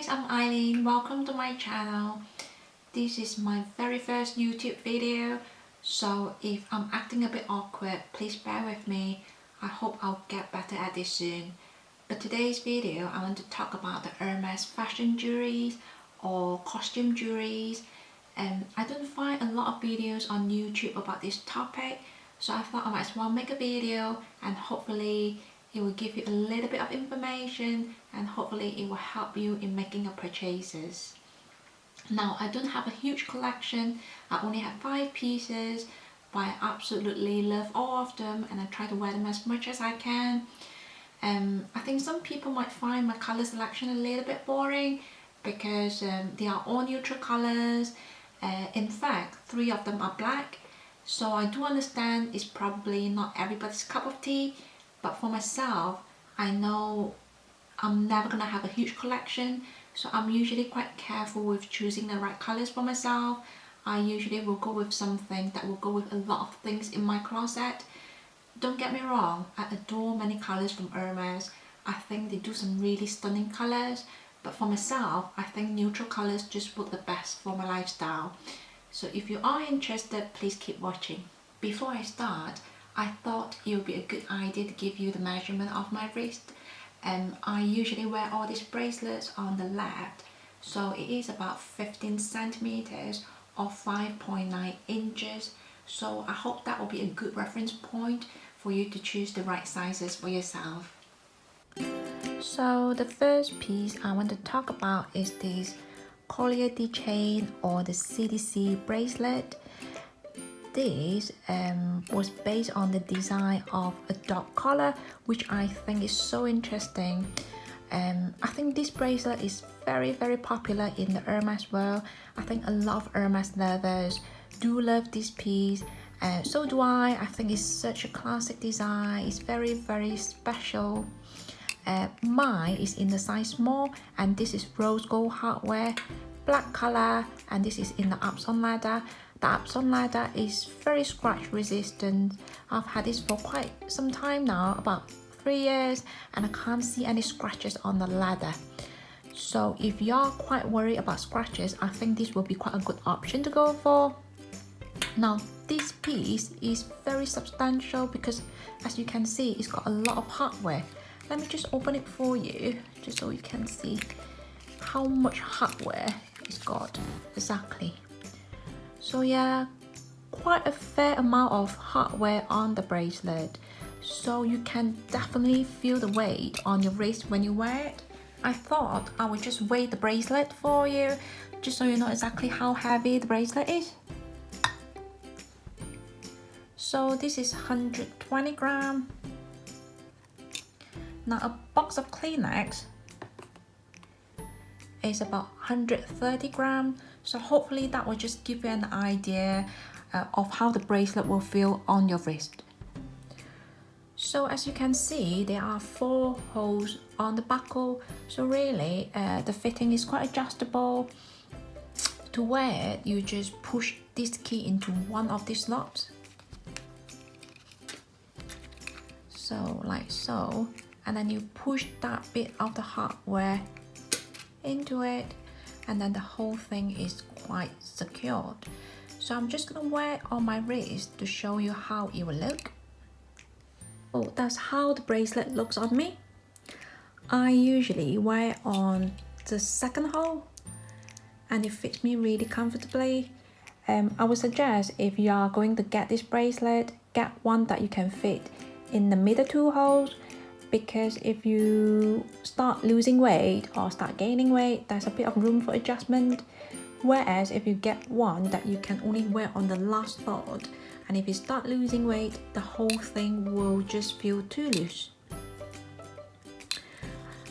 guys, I'm Eileen. Welcome to my channel. This is my very first YouTube video, so if I'm acting a bit awkward, please bear with me. I hope I'll get better at this soon. But today's video, I want to talk about the Hermes fashion jewelries or costume jewelries. And I don't find a lot of videos on YouTube about this topic, so I thought I might as well make a video and hopefully it will give you a little bit of information and hopefully it will help you in making your purchases. Now, I don't have a huge collection. I only have 5 pieces, but I absolutely love all of them and I try to wear them as much as I can. I think some people might find my colour selection a little bit boring because they are all neutral colours. In fact, 3 of them are black. So I do understand it's probably not everybody's cup of tea, but for myself, I know I'm never gonna have a huge collection, so I'm usually quite careful with choosing the right colours for myself. I usually will go with something that will go with a lot of things in my closet. Don't get me wrong, I adore many colours from Hermes. I think they do some really stunning colours, but for myself, I think neutral colours just work the best for my lifestyle. So if you are interested, please keep watching. Before I start, I thought it would be a good idea to give you the measurement of my wrist. I usually wear all these bracelets on the left, so it is about 15 centimeters or 5.9 inches. So I hope that will be a good reference point for you to choose the right sizes for yourself. So the first piece I want to talk about is this Collier de Chien or the CDC bracelet. This was based on the design of a dog collar, which I think is so interesting. I think this bracelet is very popular in the Hermes world. I think a lot of Hermes lovers do love this piece, and so do I. I think it's such a classic design. It's very special. Mine is in the size small, and this is rose gold hardware, black color, and this is in the Arpels leather. The Arpels leather is very scratch resistant. I've had this for quite some time now, about 3 years, and I can't see any scratches on the leather. So if you're quite worried about scratches, I think this will be quite a good option to go for. Now, this piece is very substantial because, as you can see, it's got a lot of hardware. Let me just open it for you, just so you can see how much hardware it's got exactly. So yeah, quite a fair amount of hardware on the bracelet. So you can definitely feel the weight on your wrist when you wear it. I thought I would just weigh the bracelet for you, just so you know exactly how heavy the bracelet is. So this is 120 grams. Now a box of Kleenex is about 130 grams. So hopefully that will just give you an idea of how the bracelet will feel on your wrist. So as you can see, there are 4 holes on the buckle. So really, the fitting is quite adjustable. To wear it, you just push this key into one of these slots. So like so. And then you push that bit of the hardware into it, and then the whole thing is quite secured. So I'm just gonna wear it on my wrist to show you how it will look. Oh, that's how the bracelet looks on me. I usually wear it on the 2nd hole and it fits me really comfortably. I would suggest if you are going to get this bracelet, get one that you can fit in the middle 2 holes, because if you start losing weight or start gaining weight, there's a bit of room for adjustment. Whereas if you get one that you can only wear on the last fold, and if you start losing weight, the whole thing will just feel too loose.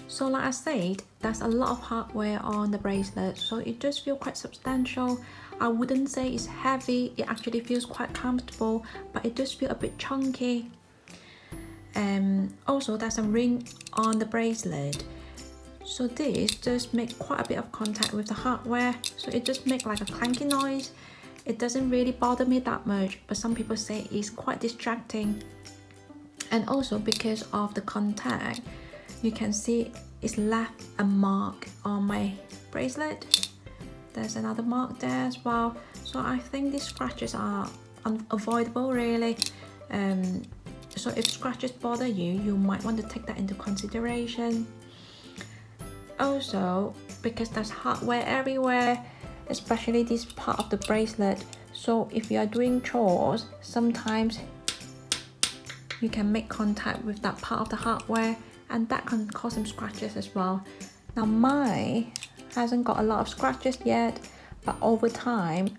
So like I said, there's a lot of hardware on the bracelet, so it does feel quite substantial. I wouldn't say it's heavy, it actually feels quite comfortable, but it does feel a bit chunky. Also, there's a ring on the bracelet, so this does make quite a bit of contact with the hardware, so it does make like a clanky noise. It doesn't really bother me that much, but some people say it's quite distracting. And also because of the contact, you can see it's left a mark on my bracelet. There's another mark there as well. So I think these scratches are unavoidable really. So if scratches bother you, you might want to take that into consideration. Also, because there's hardware everywhere, especially this part of the bracelet, so if you are doing chores, sometimes you can make contact with that part of the hardware and that can cause some scratches as well. Now mine hasn't got a lot of scratches yet, but over time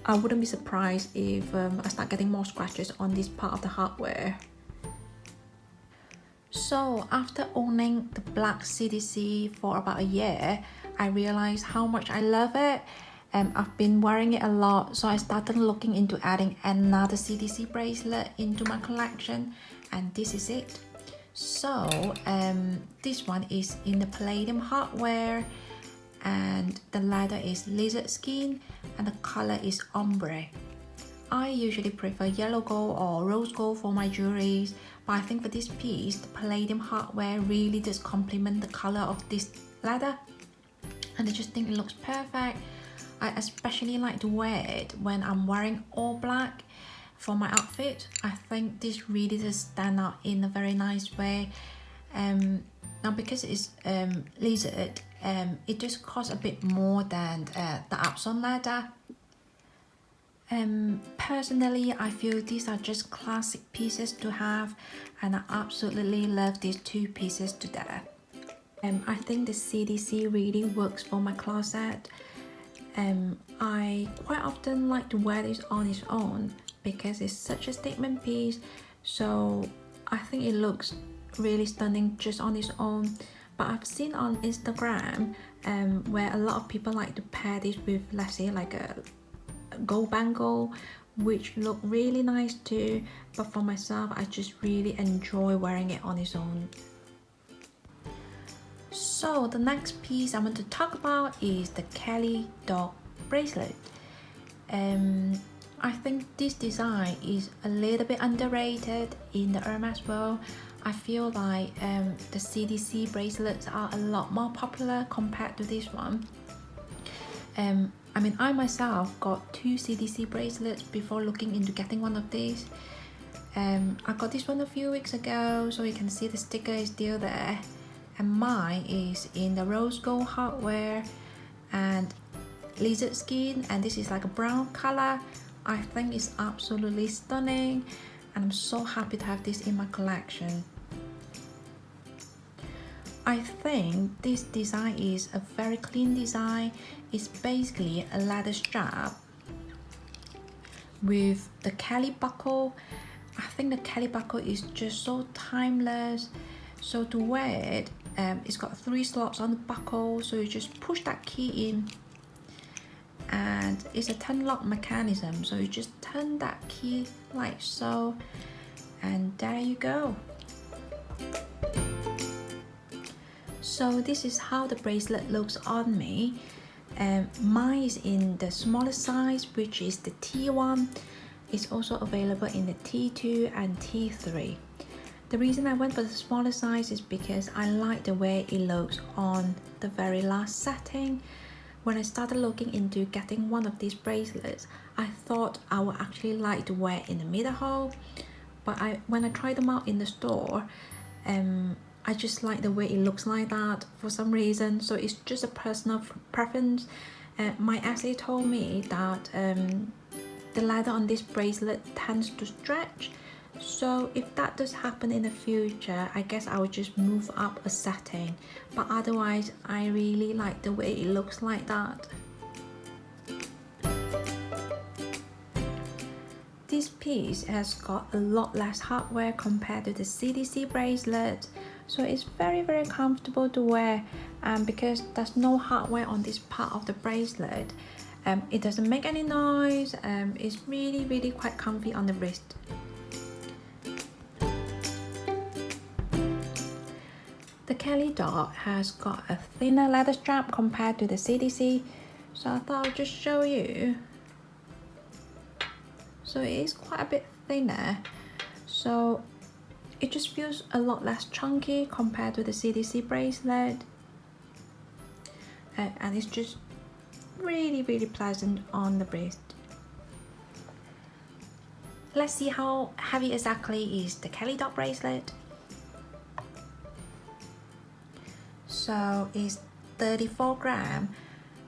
I wouldn't be surprised if I start getting more scratches on this part of the hardware. So after owning the black CDC for about a year, I realized how much I love it. I've been wearing it a lot, so I started looking into adding another CDC bracelet into my collection, and this is it. So this one is in the palladium hardware, and the leather is lizard skin, and the color is ombre. I usually prefer yellow gold or rose gold for my jewelries, but I think for this piece, the palladium hardware really does complement the color of this leather, and I just think it looks perfect. I especially like to wear it when I'm wearing all black for my outfit. I think this really does stand out in a very nice way. Now because it's lizard, it just costs a bit more than the Arpels leather. Personally, I feel these are just classic pieces to have, and I absolutely love these two pieces to death. I think the CDC really works for my closet. I quite often like to wear this on its own because it's such a statement piece, so I think it looks really stunning just on its own. But I've seen on Instagram where a lot of people like to pair this with, let's say, like a gold bangle, which look really nice too, but for myself I just really enjoy wearing it on its own. So the next piece I want to talk about is the Collier dog bracelet. I think this design is a little bit underrated in the Hermes world. I feel like the CDC bracelets are a lot more popular compared to this one. I mean, I myself got 2 CDC bracelets before looking into getting one of these. I got this one a few weeks ago, so you can see the sticker is still there. And mine is in the rose gold hardware and lizard skin, and this is like a brown color. I think it's absolutely stunning, and I'm so happy to have this in my collection. I think this design is a very clean design. It's basically a leather strap with the Collier buckle. I think the Collier buckle is just so timeless. So to wear it, it's got 3 slots on the buckle, so you just push that key in, and it's a turn lock mechanism, so you just turn that key like so, and there you go. So this is how the bracelet looks on me. Mine is in the smaller size, which is the T1. It's also available in the T2 and T3. The reason I went for the smaller size is because I like the way it looks on the very last setting. When I started looking into getting one of these bracelets, I thought I would actually like to wear it in the middle hole, but when I tried them out in the store, I just like the way it looks like that for some reason. So it's just a personal preference. My essay told me that the leather on this bracelet tends to stretch, so if that does happen in the future, I guess I would just move up a setting, but otherwise I really like the way it looks like that. This piece has got a lot less hardware compared to the CDC bracelet, so it's very comfortable to wear, and because there's no hardware on this part of the bracelet, it doesn't make any noise. It's really quite comfy on the wrist. The Collier dog has got a thinner leather strap compared to the CDC, so I thought I'll just show you. So it is quite a bit thinner. So it just feels a lot less chunky compared to the CDC bracelet, and it's just really pleasant on the wrist. Let's see how heavy exactly is the Kelly dot bracelet. So it's 34 grams.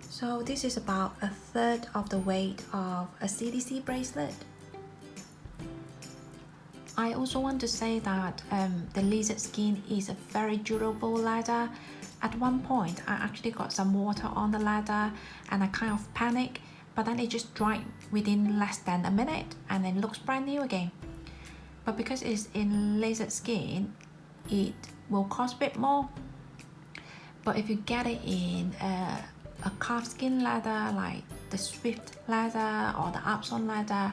So this is about a third of the weight of a CDC bracelet. I also want to say that the lizard skin is a very durable leather. At one point, I actually got some water on the leather and I kind of panicked, but then it just dried within less than a minute and then looks brand new again. But because it's in lizard skin, it will cost a bit more. But if you get it in a calf skin leather like the Swift leather or the Arpels leather,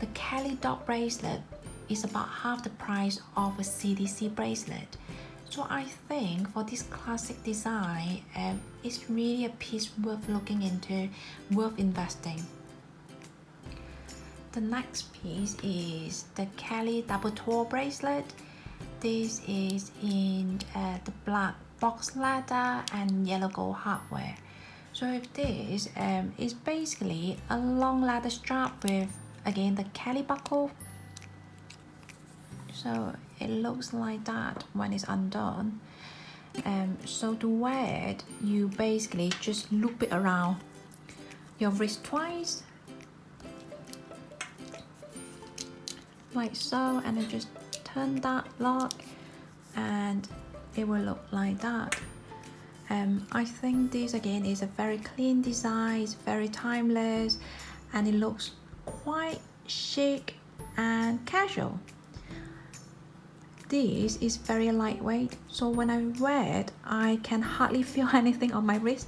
the Kelly dot bracelet is about half the price of a CDC bracelet. So I think for this classic design, it's really a piece worth looking into, worth investing. The next piece is the Kelly double toe bracelet. This is in the black box leather and yellow gold hardware. So this is basically a long leather strap with, again, the Kelly buckle. So it looks like that when it's undone. So to wear it, you basically just loop it around your wrist twice, like so, and then just turn that lock and it will look like that. I think this again is a very clean design, it's very timeless, and it looks quite chic and casual. This is very lightweight, so when I wear it, I can hardly feel anything on my wrist.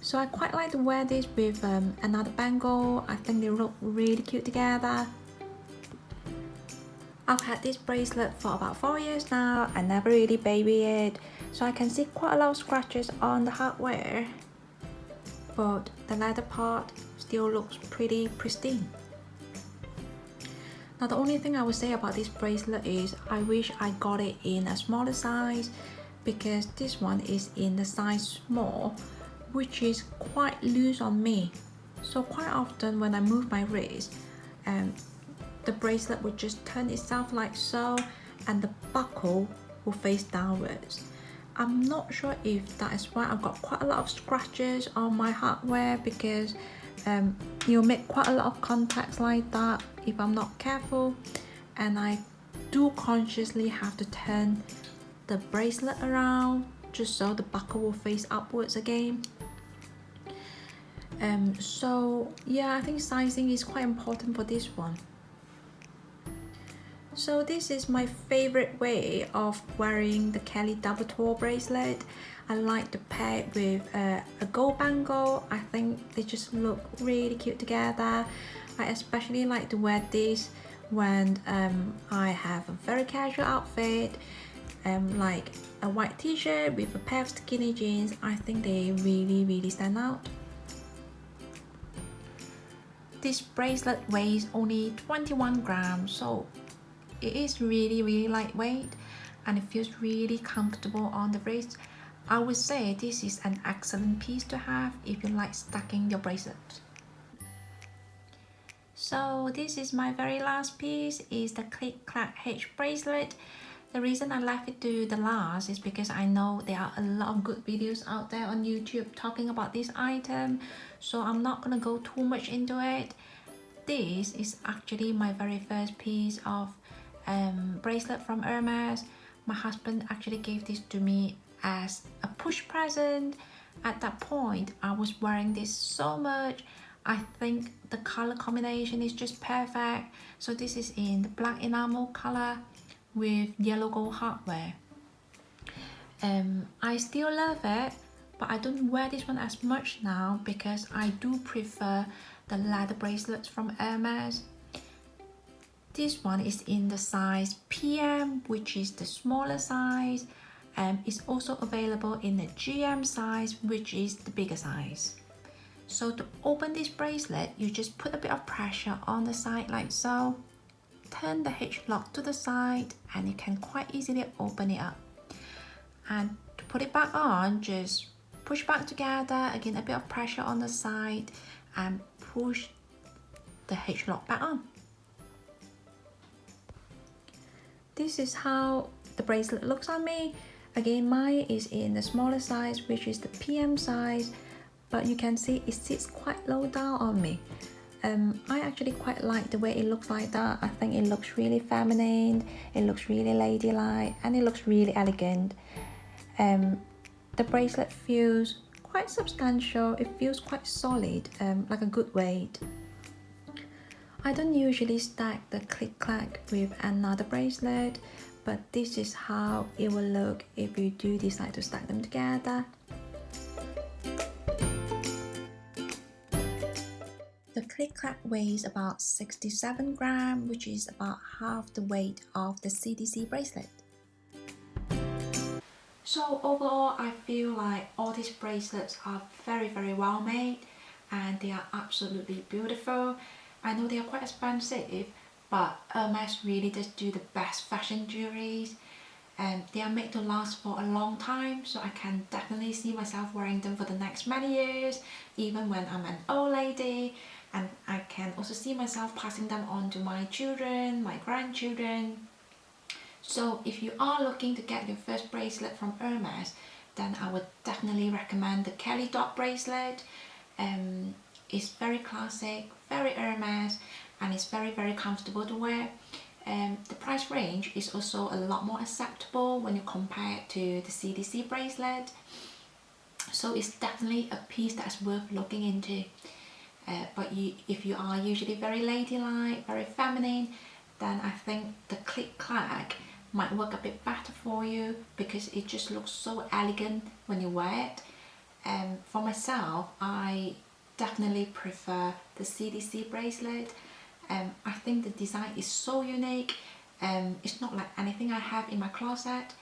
So I quite like to wear this with another bangle. I think they look really cute together. I've had this bracelet for about 4 years now. I never really baby it, so I can see quite a lot of scratches on the hardware, but the leather part still looks pretty pristine. Now the only thing I would say about this bracelet is I wish I got it in a smaller size, because this one is in the size small, which is quite loose on me. So quite often when I move my wrist, the bracelet will just turn itself like so, and the buckle will face downwards. I'm not sure if that is why I've got quite a lot of scratches on my hardware, because you'll make quite a lot of contacts like that if I'm not careful, and I do consciously have to turn the bracelet around just so the buckle will face upwards again. So yeah, I think sizing is quite important for this one. So this is my favorite way of wearing the Kelly double toe bracelet. I like to pair it with a gold bangle. I think they just look really cute together. I especially like to wear this when I have a very casual outfit, like a white t-shirt with a pair of skinny jeans. I think they really stand out. This bracelet weighs only 21 grams, so it is really lightweight and it feels really comfortable on the wrist. I would say this is an excellent piece to have if you like stacking your bracelets. So this is my very last piece, is the Clic Clac H bracelet. The reason I left it to the last is because I know there are a lot of good videos out there on YouTube talking about this item, so I'm not gonna go too much into it. This is actually my very first piece of bracelet from Hermes. My husband actually gave this to me as a push present. At that point, I was wearing this so much. I think the color combination is just perfect. So this is in the black enamel color with yellow gold hardware. I still love it, but I don't wear this one as much now because I do prefer the leather bracelets from Hermes. This one is in the size PM, which is the smaller size. It's also available in the GM size, which is the bigger size. So to open this bracelet, you just put a bit of pressure on the side like so. turn the H lock to the side and you can quite easily open it up. And to put it back on, just push back together, again a bit of pressure on the side and push the H lock back on. This is how the bracelet looks on me. Again, mine is in the smaller size, which is the PM size, but you can see it sits quite low down on me. I actually quite like the way it looks like that. I think it looks really feminine, it looks really ladylike, and it looks really elegant. The bracelet feels quite substantial, it feels quite solid, like a good weight. I don't usually stack the Clic Clac with another bracelet, but this is how it will look if you do decide to stack them together. The Clic Clac weighs about 67 grams, which is about half the weight of the CDC bracelet. So overall, I feel like all these bracelets are very well made and they are absolutely beautiful. I know they are quite expensive, but Hermes really does do the best fashion jewelries. They are made to last for a long time, so I can definitely see myself wearing them for the next many years, even when I'm an old lady. And I can also see myself passing them on to my children, my grandchildren. So if you are looking to get your first bracelet from Hermes, then I would definitely recommend the Kelly dot bracelet. It's very classic, very Hermes, and it's very comfortable to wear. The price range is also a lot more acceptable when you compare it to the CDC bracelet. So it's definitely a piece that's worth looking into. But if you are usually very ladylike, very feminine, then I think the Clic Clac might work a bit better for you because it just looks so elegant when you wear it. For myself, I definitely prefer the CDC bracelet. I think the design is so unique. It's not like anything I have in my closet.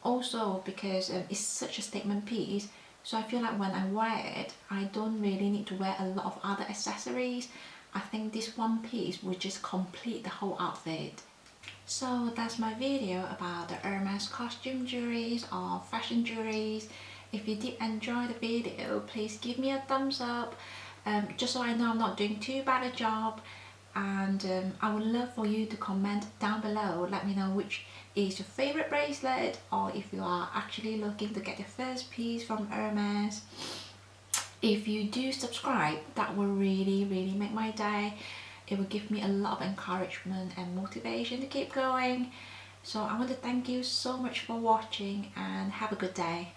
Also because it's such a statement piece, so I feel like when I wear it, I don't really need to wear a lot of other accessories. I think this one piece would just complete the whole outfit. So that's my video about the Hermes costume jewelries or fashion jewelries. If you did enjoy the video, please give me a thumbs up, just so I know I'm not doing too bad a job. And I would love for you to comment down below, let me know which is your favorite bracelet, or if you are actually looking to get your first piece from Hermes. If you do subscribe, that will really make my day. It will give me a lot of encouragement and motivation to keep going. So I want to thank you so much for watching and have a good day.